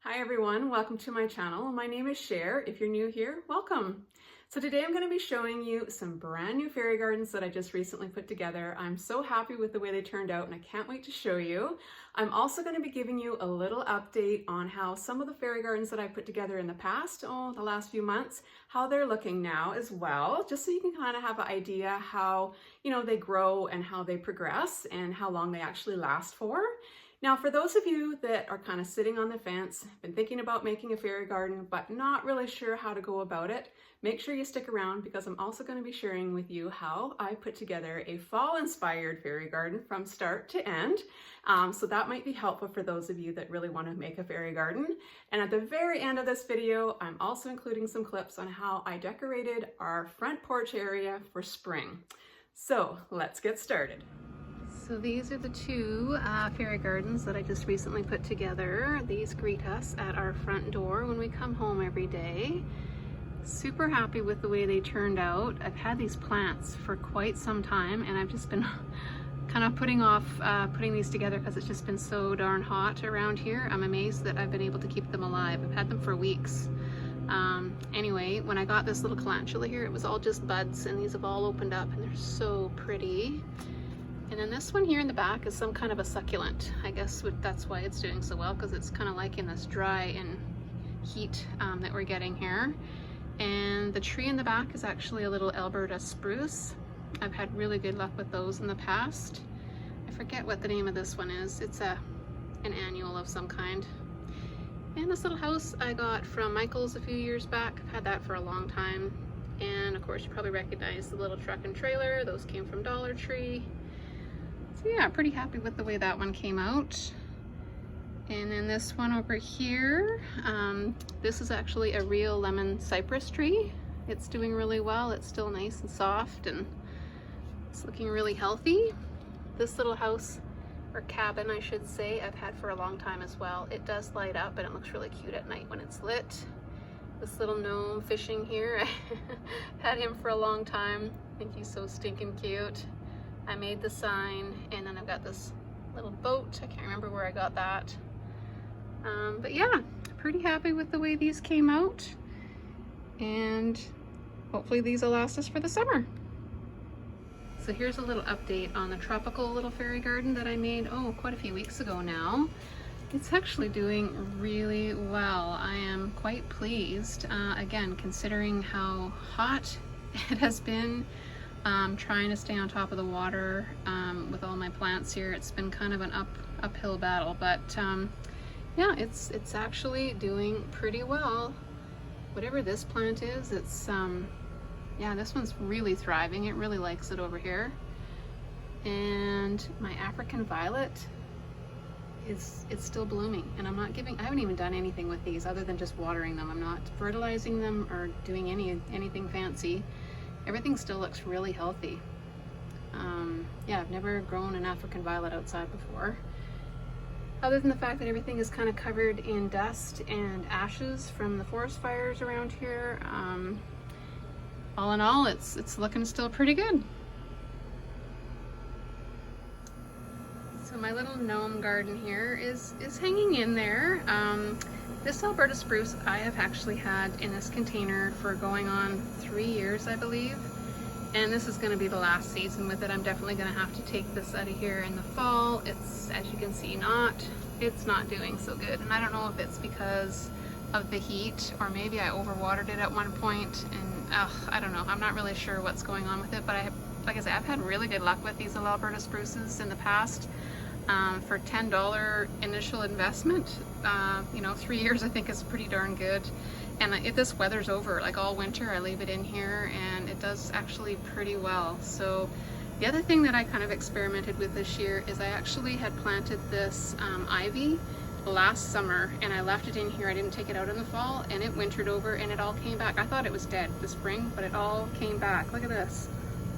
Hi everyone, welcome to my channel. My name is Cher. If you're new here, welcome. So today I'm going to be showing you some brand new fairy gardens that I just recently put together. I'm so happy with the way they turned out and I can't wait to show you. I'm also going to be giving you a little update on how some of the fairy gardens that I put together in the past, the last few months, how they're looking now as well, just so you can kind of have an idea how, they grow and how they progress and how long they actually last for. Now, for those of you that are kind of sitting on the fence, been thinking about making a fairy garden, but not really sure how to go about it, make sure you stick around because I'm also going to be sharing with you how I put together a fall-inspired fairy garden from start to end. So that might be helpful for those of you that really want to make a fairy garden. And at the very end of this video, I'm also including some clips on how I decorated our front porch area for spring. So let's get started. So these are the two fairy gardens that I just recently put together. These greet us at our front door when we come home every day. Super happy with the way they turned out. I've had these plants for quite some time and I've just been kind of putting off putting these together because it's just been so darn hot around here. I'm amazed that I've been able to keep them alive. I've had them for weeks. Anyway, when I got this little calendula here, it was all just buds and these have all opened up and they're so pretty. And then this one here in the back is some kind of a succulent. I guess that's why it's doing so well, because it's kind of liking this dry and heat that we're getting here. And the tree in the back is actually a little Alberta spruce. I've had really good luck with those in the past. I forget what the name of this one is. It's an annual of some kind. And this little house I got from Michael's a few years back. I've had that for a long time. And of course you probably recognize the little truck and trailer. Those came from Dollar Tree. So yeah, pretty happy with the way that one came out. And then this one over here, this is actually a real lemon cypress tree. It's doing really well. It's still nice and soft and it's looking really healthy. This little house, or cabin I should say, I've had for a long time as well. It does light up and it looks really cute at night when it's lit. This little gnome fishing here, I had him for a long time. I think he's so stinking cute. I made the sign, and then I've got this little boat. I can't remember where I got that. But yeah, pretty happy with the way these came out. And hopefully these will last us for the summer. So here's a little update on the tropical little fairy garden that I made, quite a few weeks ago now. It's actually doing really well. I am quite pleased. Again, considering how hot it has been. Trying to stay on top of the water with all my plants here. It's been kind of an uphill battle, but yeah, it's actually doing pretty well. Whatever this plant is, it's yeah, this one's really thriving. It really likes it over here. And my African violet it's still blooming, and I haven't even done anything with these other than just watering them. I'm not fertilizing them or doing anything fancy. Everything still looks really healthy. Yeah, I've never grown an African violet outside before. Other than the fact that everything is kind of covered in dust and ashes from the forest fires around here. All in all, it's looking still pretty good. So my little gnome garden here is hanging in there. This Alberta spruce I have actually had in this container for going on 3 years, I believe. And this is going to be the last season with it. I'm definitely going to have to take this out of here in the fall. It's, as you can see, it's not doing so good. And I don't know if it's because of the heat or maybe I overwatered it at one point. And I don't know. I'm not really sure what's going on with it. But like I said, I've had really good luck with these little Alberta spruces in the past. For $10 initial investment, 3 years I think is pretty darn good. And if this weather's over, like all winter, I leave it in here and it does actually pretty well. So the other thing that I kind of experimented with this year is I actually had planted this ivy last summer and I left it in here. I didn't take it out in the fall and it wintered over and it all came back. I thought it was dead this spring, but it all came back. Look at this,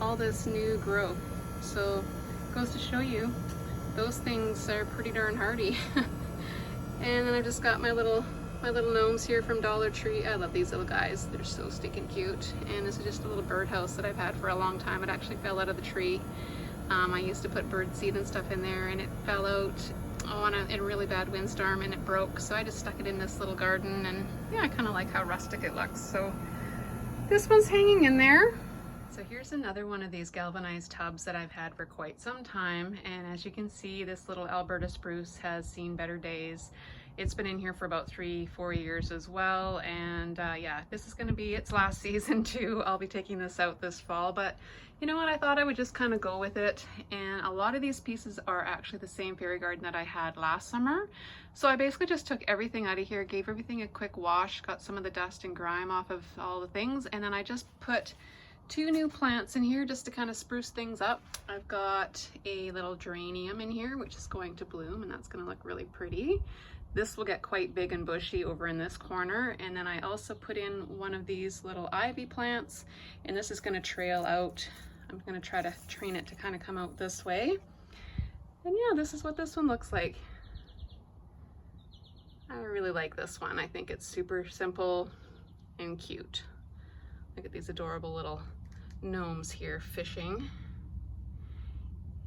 all this new growth. So it goes to show you, those things are pretty darn hardy. And then I've just got my little gnomes here from Dollar Tree. I love these little guys. They're so stinking cute. And this is just a little birdhouse that I've had for a long time. It actually fell out of the tree. I used to put bird seed and stuff in there and it fell out in a really bad windstorm, and it broke, so I just stuck it in this little garden, and yeah, I kind of like how rustic it looks. So this one's hanging in there. So here's another one of these galvanized tubs that I've had for quite some time, and as you can see, this little Alberta spruce has seen better days. It's been in here for about 3-4 years as well, and yeah, this is going to be its last season too. I'll be taking this out this fall, but you know what, I thought I would just kind of go with it, and a lot of these pieces are actually the same fairy garden that I had last summer. So I basically just took everything out of here, gave everything a quick wash, got some of the dust and grime off of all the things, and then I just put 2 new plants in here just to kind of spruce things up. I've got a little geranium in here, which is going to bloom, and that's going to look really pretty. This will get quite big and bushy over in this corner. And then I also put in one of these little ivy plants, and this is going to trail out. I'm going to try to train it to kind of come out this way. And yeah, this is what this one looks like. I really like this one. I think it's super simple and cute. Look at these adorable little gnomes here fishing.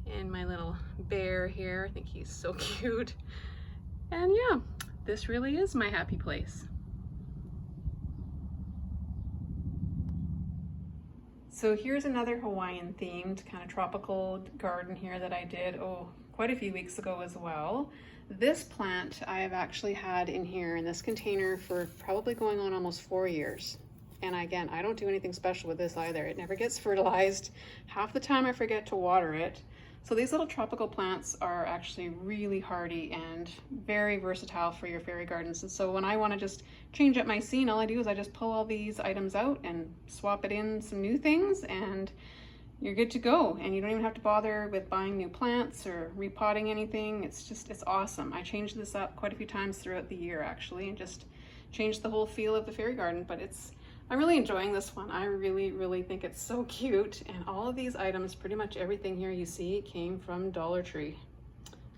And my little bear here, I think he's so cute. And yeah, this really is my happy place. So here's another Hawaiian themed kind of tropical garden here that I did, quite a few weeks ago as well. This plant I have actually had in here in this container for probably going on almost 4 years. And again, I don't do anything special with this either. It never gets fertilized. Half the time I forget to water it. So these little tropical plants are actually really hardy and very versatile for your fairy gardens. And so when I want to just change up my scene, all I do is I just pull all these items out and swap it in some new things, and you're good to go. And you don't even have to bother with buying new plants or repotting anything. It's awesome. I changed this up quite a few times throughout the year actually, and just changed the whole feel of the fairy garden. But I'm really enjoying this one. I really think it's so cute. And all of these items, pretty much everything here you see, came from Dollar Tree.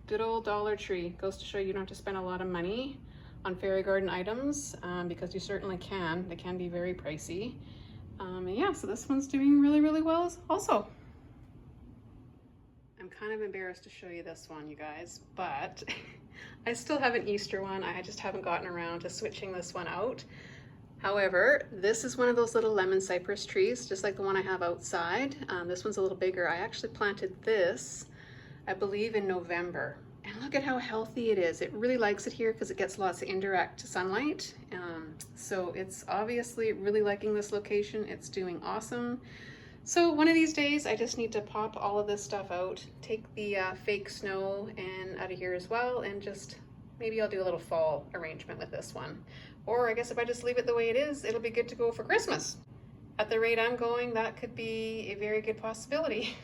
Good old Dollar Tree. Goes to show you don't have to spend a lot of money on fairy garden items, because you certainly can. They can be very pricey. And yeah, so this one's doing really well also. I'm kind of embarrassed to show you this one, you guys, but I still have an Easter one. I just haven't gotten around to switching this one out. However, this is one of those little lemon cypress trees, just like the one I have outside. This one's a little bigger. I actually planted this, I believe, in November. And look at how healthy it is. It really likes it here because it gets lots of indirect sunlight. So it's obviously really liking this location. It's doing awesome. So one of these days, I just need to pop all of this stuff out, take the fake snow and out of here as well, and just maybe I'll do a little fall arrangement with this one. Or I guess if I just leave it the way it is, it'll be good to go for Christmas. At the rate I'm going, that could be a very good possibility.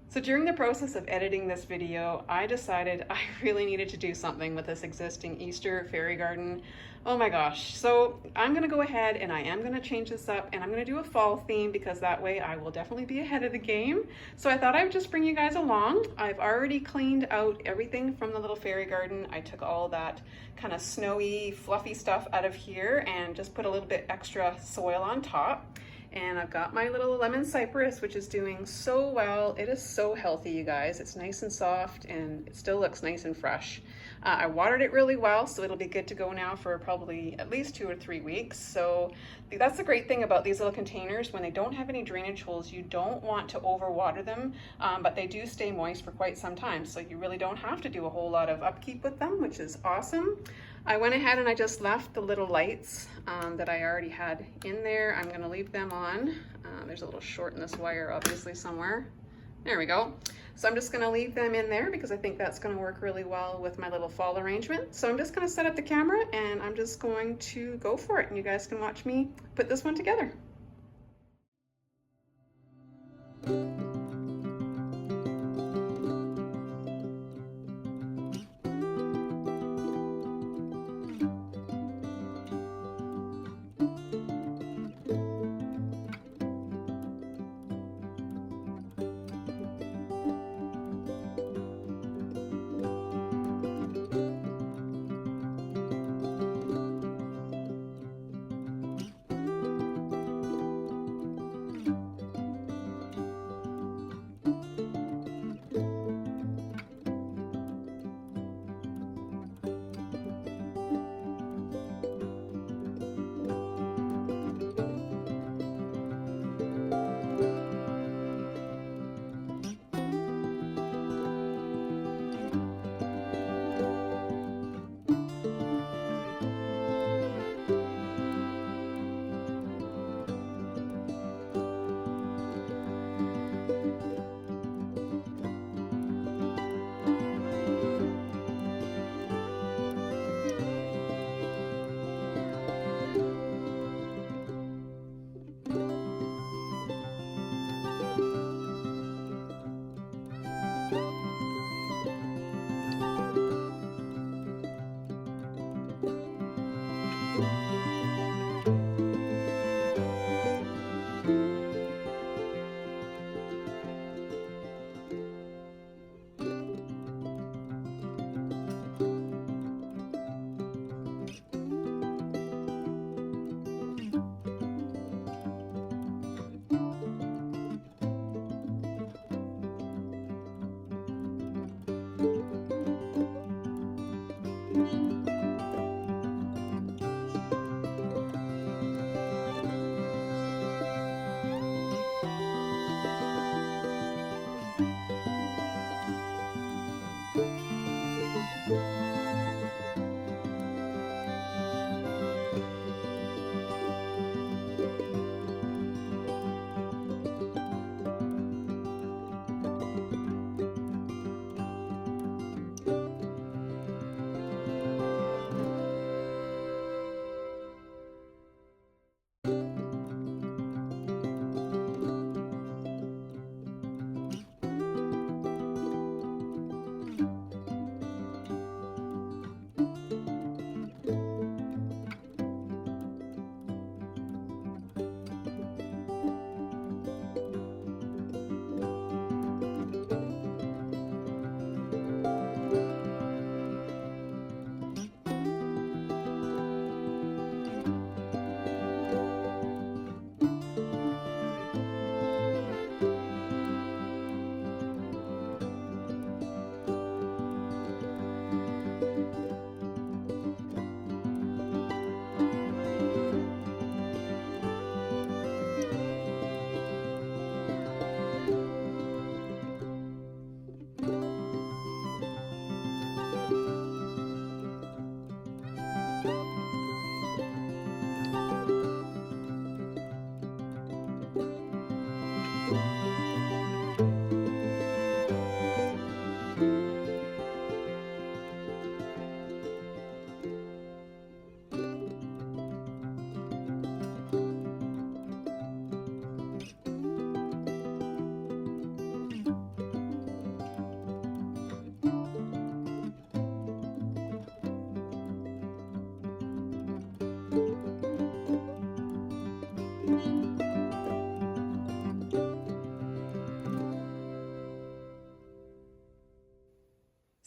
So during the process of editing this video, I decided I really needed to do something with this existing Easter fairy garden. Oh my gosh. So I'm gonna go ahead and I am gonna change this up, and I'm gonna do a fall theme because that way I will definitely be ahead of the game. So I thought I would just bring you guys along. I've already cleaned out everything from the little fairy garden. I took all that kind of snowy, fluffy stuff out of here and just put a little bit extra soil on top. And I've got my little lemon cypress, which is doing so well. It is so healthy, you guys. It's nice and soft, and it still looks nice and fresh. I watered it really well, so it'll be good to go now for probably at least 2 or 3 weeks. So that's the great thing about these little containers. When they don't have any drainage holes, you don't want to overwater them, but they do stay moist for quite some time. So you really don't have to do a whole lot of upkeep with them, which is awesome. I went ahead and I just left the little lights that I already had in there. I'm gonna leave them on. There's a little short in this wire, obviously, somewhere. There we go. So I'm just gonna leave them in there because I think that's gonna work really well with my little fall arrangement. So I'm just gonna set up the camera and I'm just going to go for it, and you guys can watch me put this one together.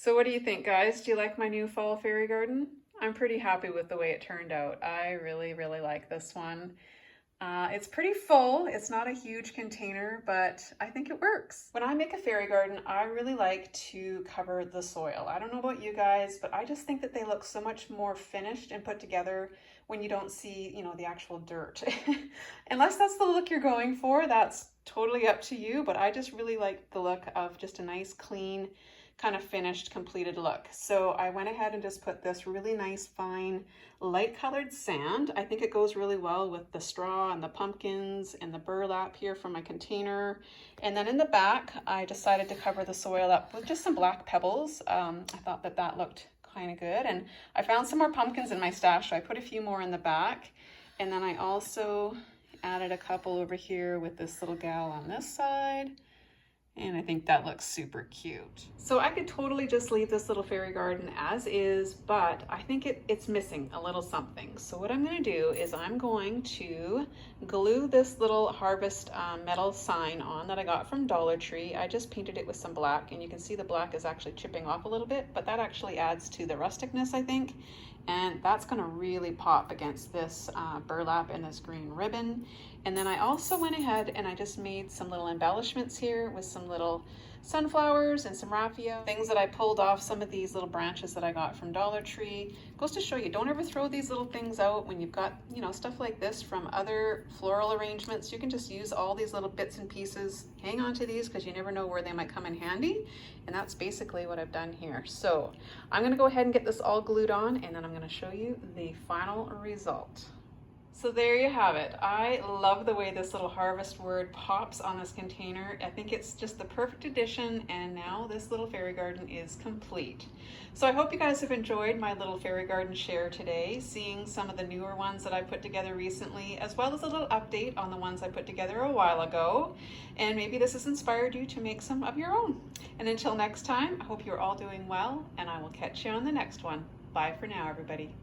So what do you think, guys? Do you like my new fall fairy garden? I'm pretty happy with the way it turned out. I really, really like this one. It's pretty full. It's not a huge container, but I think it works. When I make a fairy garden, I really like to cover the soil. I don't know about you guys, but I just think that they look so much more finished and put together when you don't see, you know, the actual dirt. Unless that's the look you're going for, that's totally up to you, but I just really like the look of just a nice, clean, kind of finished, completed look. So I went ahead and just put this really nice, fine, light colored sand. I think it goes really well with the straw and the pumpkins and the burlap here from my container. And then in the back, I decided to cover the soil up with just some black pebbles. I thought that that looked kind of good. And I found some more pumpkins in my stash, so I put a few more in the back. And then I also added a couple over here with this little gal on this side. And I think that looks super cute. So I could totally just leave this little fairy garden as is, but I think it's missing a little something. So what I'm going to do is I'm going to glue this little harvest metal sign on that I got from Dollar Tree. I just painted it with some black, and you can see the black is actually chipping off a little bit, but that actually adds to the rusticness, I think. And that's going to really pop against this burlap and this green ribbon. And then I also went ahead and I just made some little embellishments here with some little sunflowers and some raffia, things that I pulled off some of these little branches that I got from Dollar Tree. Goes to show you, don't ever throw these little things out when you've got, you know, stuff like this from other floral arrangements. You can just use all these little bits and pieces, hang on to these because you never know where they might come in handy. And that's basically what I've done here. So I'm going to go ahead and get this all glued on, and then I'm going to show you the final result. So there you have it. I love the way this little harvest word pops on this container. I think it's just the perfect addition, and now this little fairy garden is complete. So I hope you guys have enjoyed my little fairy garden share today, seeing some of the newer ones that I put together recently, as well as a little update on the ones I put together a while ago. And maybe this has inspired you to make some of your own. And until next time, I hope you're all doing well, and I will catch you on the next one. Bye for now, everybody.